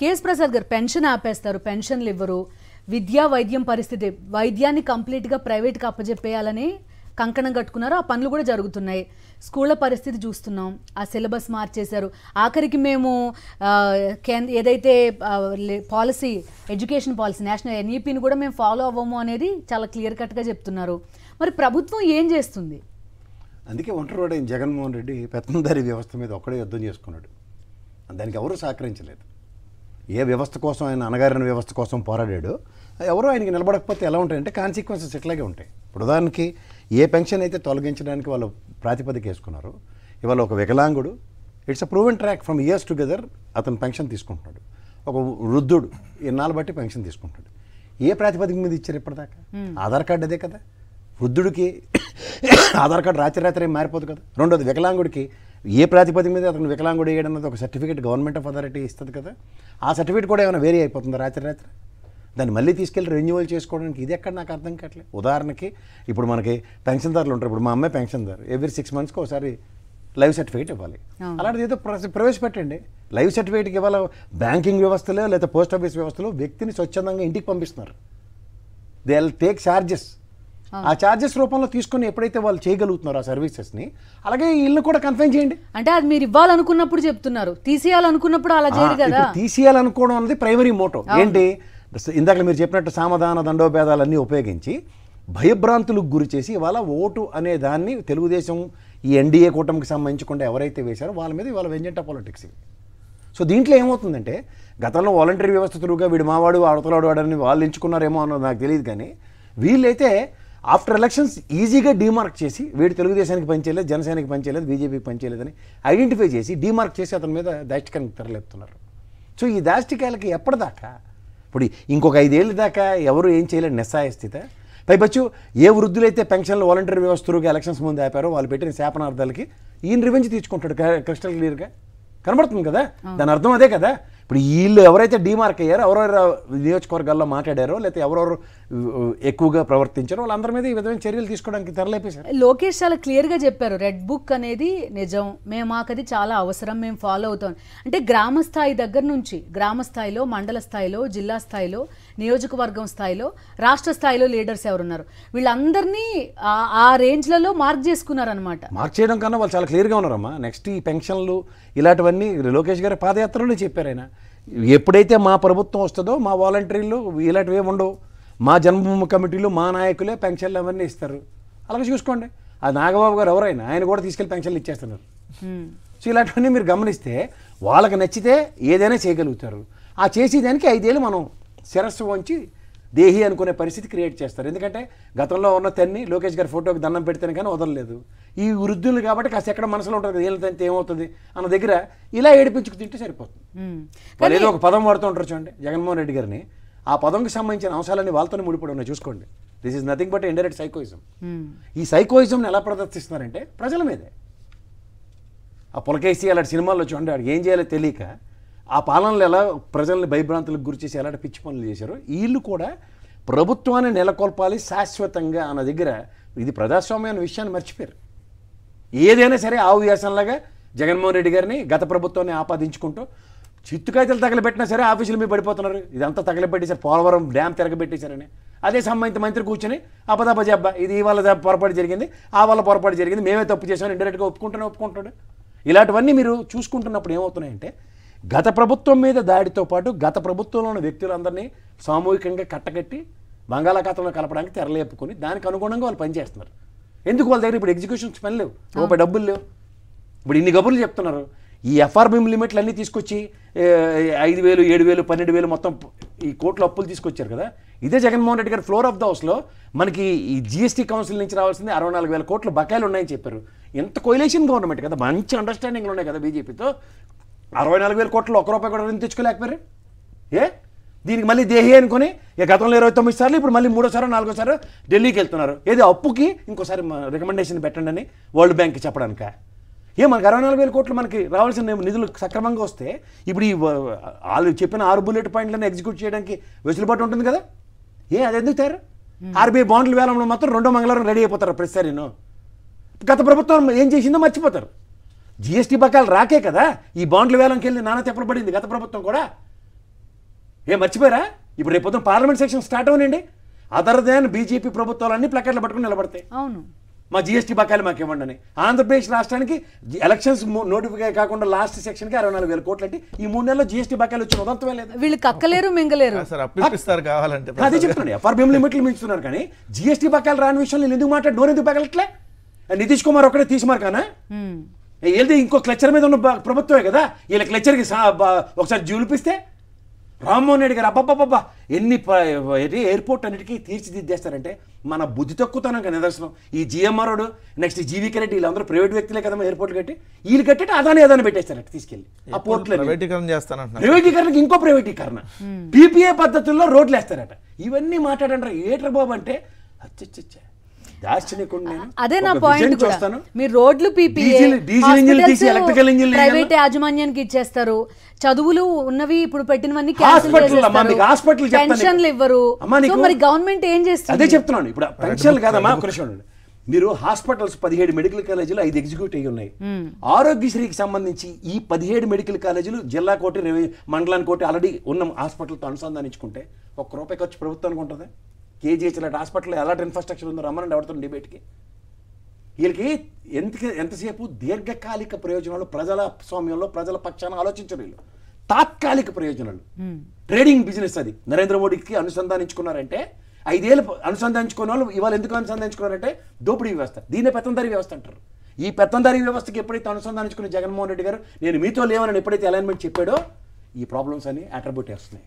KS Prasad గారు pension ఆపేస్తారు, పెన్షన్లు ఇవ్వరు, విద్యా వైద్యం పరిస్థితి, వైద్యాన్ని కంప్లీట్గా ప్రైవేట్గా అప్పజెప్పేయాలని కంకణం కట్టుకున్నారు. ఆ పనులు కూడా జరుగుతున్నాయి. స్కూళ్ళ పరిస్థితి చూస్తున్నాం, ఆ సిలబస్ మార్చేశారు. ఆఖరికి మేము ఏదైతే పాలసీ, ఎడ్యుకేషన్ పాలసీ, నేషనల్ ఎన్ఈపీని కూడా మేము ఫాలో అవ్వము అనేది చాలా క్లియర్ కట్గా చెప్తున్నారు. మరి ప్రభుత్వం ఏం చేస్తుంది? అందుకే ఒంటరివాడు జగన్మోహన్ రెడ్డి పెత్తందారీ వ్యవస్థ మీద ఒక్కడే యుద్ధం చేసుకున్నాడు. దానికి ఎవరూ సహకరించలేదు. ఏ వ్యవస్థ కోసం ఆయన అణగారిన వ్యవస్థ కోసం పోరాడాడో ఎవరో ఆయనకి నిలబడకపోతే ఎలా ఉంటాయంటే కాన్సిక్వెన్సెస్ ఇట్లాగే ఉంటాయి. ఇప్పుడు ఉదాహరణకి ఏ పెన్షన్ అయితే తొలగించడానికి వాళ్ళు ప్రాతిపదిక వేసుకున్నారో, ఇవాళ ఒక వికలాంగుడు it's a proven track from years together అతను పెన్షన్ తీసుకుంటున్నాడు. ఒక వృద్ధుడు ఇన్నాళ్ళు బట్టి పెన్షన్ తీసుకుంటాడు. ఏ ప్రాతిపదిక మీద ఇచ్చారు ఇప్పటిదాకా? ఆధార్ కార్డు అదే కదా. వృద్ధుడికి ఆధార్ కార్డు రాత్రి ఏం మారిపోదు కదా. రెండోది వికలాంగుడికి ఏ ప్రాతిపదిక మీద అతను వికలాంగుడు వేయడన్నది ఒక సర్టిఫికేట్ గవర్నమెంట్ ఆఫ్ అథారిటీ ఇస్తుంది కదా. ఆ సర్టిఫికేట్ కూడా ఏమైనా వేరీ అయిపోతుందా రాత్రి? దాన్ని మళ్ళీ తీసుకెళ్ళి రెన్యువల్ చేసుకోవడానికి ఇది ఎక్కడ నాకు అర్థం కావట్లేదు. ఉదాహరణకి ఇప్పుడు మనకి పెన్షన్దారులు ఉంటారు. ఇప్పుడు మా అమ్మాయి పెన్షన్దారు, ఎవ్రీ 6 monthsకి ఒకసారి లైవ్ సర్టిఫికేట్ ఇవ్వాలి. అలాంటిది ఏదో ప్రవేశపెట్టండి. లైవ్ సర్టిఫికేట్కి ఇవాళ బ్యాంకింగ్ వ్యవస్థలో లేదా పోస్ట్ ఆఫీస్ వ్యవస్థలో వ్యక్తిని స్వచ్ఛందంగా ఇంటికి పంపిస్తున్నారు. They will take charges. ఆ ఛార్జెస్ రూపంలో తీసుకుని ఎప్పుడైతే వాళ్ళు చేయగలుగుతున్నారు ఆ సర్వీసెస్ని, అలాగే ఇల్లు కూడా కన్ఫైన్ చేయండి. అంటే అది మీరు ఇవ్వాలనుకున్నప్పుడు చెప్తున్నారు, తీసేయాలనుకున్నప్పుడు అలా చేయరు కదా. తీసేయాలనుకోవడం అనేది ప్రైమరీ మోటో. ఏంటి ఇందాక మీరు చెప్పినట్టు సామధాన దండోభేదాలన్నీ ఉపయోగించి భయభ్రాంతులకు గురి చేసి ఇవాళ ఓటు అనే దాన్ని తెలుగుదేశం ఈ ఎన్డీఏ కూటమికి సంబంధించకుండా ఎవరైతే వేశారో వాళ్ళ మీద ఇవాళ వెంజెంటా పాలిటిక్స్ ఇవి. సో దీంట్లో ఏమవుతుందంటే గతంలో వాలంటరీ వ్యవస్థ తిరుగుగా వీడు మావాడు అవతలాడు వాడని వాళ్ళు ఎంచుకున్నారేమో అన్నది నాకు తెలియదు. కానీ వీళ్ళైతే ఆఫ్టర్ ఎలక్షన్స్ ఈజీగా డీమార్క్ చేసి వీడు తెలుగుదేశానికి పనిచేయలేదు, జనసేనకి పనిచేయలేదు, బీజేపీకి పనిచేయలేదని ఐడెంటిఫై చేసి డీమార్క్ చేసి అతని మీద దాష్టికానికి తెరలేపుతున్నారు. సో ఈ దాష్టికాలకి ఎప్పటిదాకా? ఇప్పుడు ఇంకొక 5 ఏళ్ళ దాకా ఎవరు ఏం చేయలేని నిస్సాయ స్థితి. పైపచ్చు ఏ వృద్ధులైతే పెన్షన్లు వాలంటరీ వ్యవస్థగా ఎలక్షన్స్ ముందు ఆపారో వాళ్ళు పెట్టిన శాపనార్థాలకి ఈయన రివెంజ్ తీర్చుకుంటాడు. క్రిస్టల్ క్లియర్గా కనబడుతుంది కదా. దాని అర్థం అదే కదా. ఇప్పుడు వీళ్ళు ఎవరైతే డీమార్క్ అయ్యారో, ఎవరెవరు నియోజకవర్గాల్లో మాట్లాడారో, లేకపోతే ఎవరెవరు ఎక్కువగా ప్రవర్తించారో వాళ్ళందరి మీద ఈ విధమైన చర్యలు తీసుకోవడానికి తెరలేపేశారు. లోకేష్ చాలా క్లియర్గా చెప్పారు, రెడ్ బుక్ అనేది నిజం, మాకు అది చాలా అవసరం, మేము ఫాలో అవుతాం. అంటే గ్రామ స్థాయి దగ్గర నుంచి, గ్రామ స్థాయిలో, మండల స్థాయిలో, జిల్లా స్థాయిలో, నియోజకవర్గం స్థాయిలో, రాష్ట్ర స్థాయిలో లీడర్స్ ఎవరున్నారు వీళ్ళందరినీ ఆ రేంజ్లలో మార్క్ చేసుకున్నారనమాట. మార్క్ చేయడం కన్నా వాళ్ళు చాలా క్లియర్గా ఉన్నారమ్మా. నెక్స్ట్ ఈ పెన్షన్లు ఇలాంటివన్నీ లోకేష్ గారి పాదయాత్రలోనే చెప్పారు ఆయన. ఎప్పుడైతే మా ప్రభుత్వం వస్తుందో మా వాలంటీర్లు ఇలాంటివి ఏమి ఉండవు, మా జన్మభూమి కమిటీలు మా నాయకులే పెన్షన్లు అవన్నీ ఇస్తారు. అలాగే చూసుకోండి. అది నాగబాబు గారు ఎవరైనా ఆయన కూడా తీసుకెళ్ళి పెన్షన్లు ఇచ్చేస్తున్నారు. సో ఇలాంటివన్నీ మీరు గమనిస్తే వాళ్ళకి నచ్చితే ఏదైనా చేయగలుగుతారు. ఆ చేసేదానికి 5 ఏళ్ళు మనం శిరస్సు వంచి దేహి అనుకునే పరిస్థితి క్రియేట్ చేస్తారు. ఎందుకంటే గతంలో ఉన్న తన్ని లోకేష్ గారి ఫోటోకి దండం పెడితేనే కానీ వదలలేదు. ఈ వృద్ధులు కాబట్టి కాస్త ఎక్కడ మనసులో ఉంటుంది కదా, వీళ్ళతో అంతే ఏమవుతుంది అన్న దగ్గర ఇలా ఏడిపించుకు తింటే సరిపోతుంది. వాళ్ళు ఏదో ఒక పదం వాడుతూ ఉంటారు చూడండి జగన్మోహన్ రెడ్డి గారిని. ఆ పదంకి సంబంధించిన అంశాలన్నీ వాళ్ళతోనే ముడిపడి ఉన్నాయి చూసుకోండి. This is nothing but indirect psychoism. ఈ సైకోయిజంని ఎలా ప్రదర్శిస్తున్నారంటే ప్రజల మీదే. ఆ పులకేసి అలాంటి సినిమాల్లో చూడండి, వాడికి ఏం చేయాలో తెలియక ఆ పాలనలు ఎలా ప్రజల్ని భయభ్రాంతులకు గురి చేసి ఎలాంటి పిచ్చి పనులు చేశారో వీళ్ళు కూడా ప్రభుత్వాన్ని నెలకొల్పాలి శాశ్వతంగా అన్న దగ్గర ఇది ప్రజాస్వామ్యం అనే విషయాన్ని మర్చిపోయారు. ఏదైనా సరే ఆవు వ్యాసంలాగా జగన్మోహన్ రెడ్డి గారిని గత ప్రభుత్వాన్ని ఆపాదించుకుంటూ చిత్తుకాయతలు తగలబెట్టినా సరే ఆఫీసుల మీద పడిపోతున్నారు. ఇదంతా తగలబెట్టేశారు, పోలవరం డ్యామ్ తిరగబెట్టేశారని. అదే సంబంధిత మంత్రి కూర్చొని అబద్ధ ఇది ఈ వాళ్ళ పొరపాటు జరిగింది, ఆ వాళ్ళ పొరపాటు జరిగింది, మేమే తప్పు చేసామని ఇండైరెక్ట్గా ఒప్పుకుంటాడు. ఇలాంటివన్నీ మీరు చూసుకుంటున్నప్పుడు ఏమవుతున్నాయంటే గత ప్రభుత్వం మీద దాడితో పాటు గత ప్రభుత్వంలో ఉన్న వ్యక్తులందరినీ సామూహికంగా కట్టకట్టి బంగాళాఖాతంలో కలపడానికి తెరలేపుకొని దానికి అనుగుణంగా వాళ్ళు పనిచేస్తున్నారు. ఎందుకు వాళ్ళ దగ్గర ఇప్పుడు ఎగ్జిక్యూషన్స్ పని లేవు, రూపాయి డబ్బులు లేవు. ఇప్పుడు ఇన్ని కబుర్లు చెప్తున్నారు. ఈ ఎఫ్ఆర్బిఎం లిమిట్లు అన్నీ తీసుకొచ్చి 5,000, 7,000, 12,000 మొత్తం ఈ కోట్ల అప్పులు తీసుకొచ్చారు కదా. ఇదే జగన్మోహన్ రెడ్డి గారు ఫ్లోర్ ఆఫ్ ద హౌస్లో మనకి ఈ జీఎస్టీ కౌన్సిల్ నుంచి రావాల్సింది 64,000 కోట్ల బకాయిలు ఉన్నాయని చెప్పారు. ఎంత కొయిలేషన్ గవర్నమెంట్ కదా, మంచి అండర్స్టాండింగ్లు ఉన్నాయి కదా బీజేపీతో. 64,000 కోట్లు ₹1 కూడా తెచ్చుకోలేకపోయారు. దీనికి మళ్ళీ దేహి అనుకుని గతంలో 29 సార్లు ఇప్పుడు మళ్ళీ 3వ 4వ ఢిల్లీకి వెళ్తున్నారు. ఏదో అప్పుకి ఇంకోసారి రికమెండేషన్ పెట్టండి అని వరల్డ్ బ్యాంక్కి చెప్పడానిక. మనకు 64,000 కోట్లు మనకి రావాల్సిన నిధులు సక్రమంగా వస్తే ఇప్పుడు ఈ వాళ్ళు చెప్పిన 6 బుల్లెట్ పాయింట్లను ఎగ్జిక్యూట్ చేయడానికి వెసులుబాటు ఉంటుంది కదా. అది ఎందుకు తయారు? ఆర్బీఐ బాండ్ల వేలంలో మాత్రం 2వ మంగళవారం రెడీ అయిపోతారు ప్రతిసారిను. గత ప్రభుత్వం ఏం చేసిందో మర్చిపోతారు. జీఎస్టీ బకాయిలు రాకే కదా ఈ బాండ్ల వేలంకి వెళ్ళి నానా తెప్పలు పడింది గత ప్రభుత్వం కూడా. ఏం మర్చిపోయారా? ఇప్పుడు రేపు పొద్దున పార్లమెంట్ సెక్షన్ స్టార్ట్ అవునండి, అదర్ దాన్ బీజేపీ ప్రభుత్వాలన్నీ ప్లకార్డులు పట్టుకుని నిలబడతాయి. అవును, మా జీఎస్టీ బకాయిలు మాకు ఇవ్వండి అని. ఆంధ్రప్రదేశ్ రాష్ట్రానికి ఎలక్షన్స్ నోటిఫై కాకుండా లాస్ట్ సెక్షన్కి 64,000 కోట్లు అంటే ఈ 3 నెలల్లో జీఎస్టీ బకాయిలు వచ్చిన ఉదంతమే లేదు. వీళ్ళు కక్కలేరు మింగలేరు. సార్ అప్పిస్తారు కావాలంటే. అదే చెప్తున్నాను, ఎఫ్ఆర్బిఎం లిమిట్లు మించుతున్నారు కానీ జీఎస్టీ బకాయిలు రాని విషయంలో నేను ఎందుకు మాట్లాడి నోరు ఎందుకు పగలట్లే? నితీష్ కుమార్ ఒక్కడే తీసిమారు కానా? వెళ్తే ఇంకో క్లచర్ మీద ఉన్న ప్రభుత్వమే కదా, వీళ్ళ క్లచర్కి ఒకసారి జూలిపిస్తే రామ్మోహన్ రెడ్డి గారు అబ్బబ్బబ్బా ఎన్ని ఎయిర్పోర్ట్ అన్నిటికీ తీర్చిదిద్దేస్తారంటే మన బుద్ధి తక్కువతనం నిదర్శనం. ఈ జిఎంఆర్ఓడు నెక్స్ట్ జీవీకే రెడ్డి వీళ్ళందరూ ప్రైవేట్ వ్యక్తులే కదా ఎయిర్పోర్ట్లు కట్టి, వీళ్ళు కట్టి అదాన్ని పెట్టేస్తారట తీసుకెళ్ళి ఆ పోర్ట్లో. ప్రైవేటీకరణ చేస్తానంటున్నారు. ప్రైవేటీకరణకి ఇంకో ప్రైవేటీకరణ, పీపీఏ పద్ధతుల్లో రోడ్లు వేస్తారట. ఇవన్నీ మాట్లాడంటారు ఏటర్ బాబు అంటే అచ్చచ్చ అదే నా పాయింట్ కూడా. మీరు రోడ్లు ప్రైవేట్ యాజమాన్యానికి ఇచ్చేస్తారు, చదువులు ఉన్నవి ఇప్పుడు పెట్టినవన్నీ పెన్షన్లు ఇవ్వరు. మరి గవర్నమెంట్ ఏం చేస్తుంది? అదే చెప్తున్నాను. ఇప్పుడు పెన్షన్లు కాదమ్మా, ఒక నిమిషం. మీరు హాస్పిటల్స్ 17 మెడికల్ కాలేజీలు 5 ఎగ్జిక్యూట్ అయ్యి ఉన్నాయి. ఆరోగ్యశ్రీకి సంబంధించి ఈ 17 మెడికల్ కాలేజీలు జిల్లా కోటి మండలానికి కోటి ఆల్రెడీ ఉన్న హాస్పిటల్తో అనుసంధానించుకుంటే ₹1 ఖర్చు ప్రభుత్వానికి ఉంటుంది. కేజీహెచ్ లాంటి హాస్పిటల్ ఎలాంటి ఇన్ఫ్రాస్ట్రక్చర్ ఉందో రమ్మని ఎవరితో డిబేట్కి. వీళ్ళకి ఎంతసేపు దీర్ఘకాలిక ప్రయోజనాలు, ప్రజల స్వామ్యంలో ప్రజల పక్షాన ఆలోచించరు వీళ్ళు. తాత్కాలిక ప్రయోజనాలు, ట్రేడింగ్ బిజినెస్ అది నరేంద్ర మోడీకి అనుసంధానించుకున్నారంటే 5 ఏళ్ళు అనుసంధానించుకున్న వాళ్ళు ఇవాళ ఎందుకు అనుసంధానించుకున్నారంటే దోపిడీ వ్యవస్థ. దీన్నే పెత్తందారీ వ్యవస్థ అంటారు. ఈ పెత్తందారీ వ్యవస్థకి ఎప్పుడైతే అనుసంధానించుకున్న జగన్మోహన్ రెడ్డి గారు నేను మీతో లేవని ఎప్పుడైతే అలైన్మెంట్ చెప్పాడో ఈ ప్రాబ్లమ్స్ అని అట్రిబ్యూట్ చేస్తున్నాయి.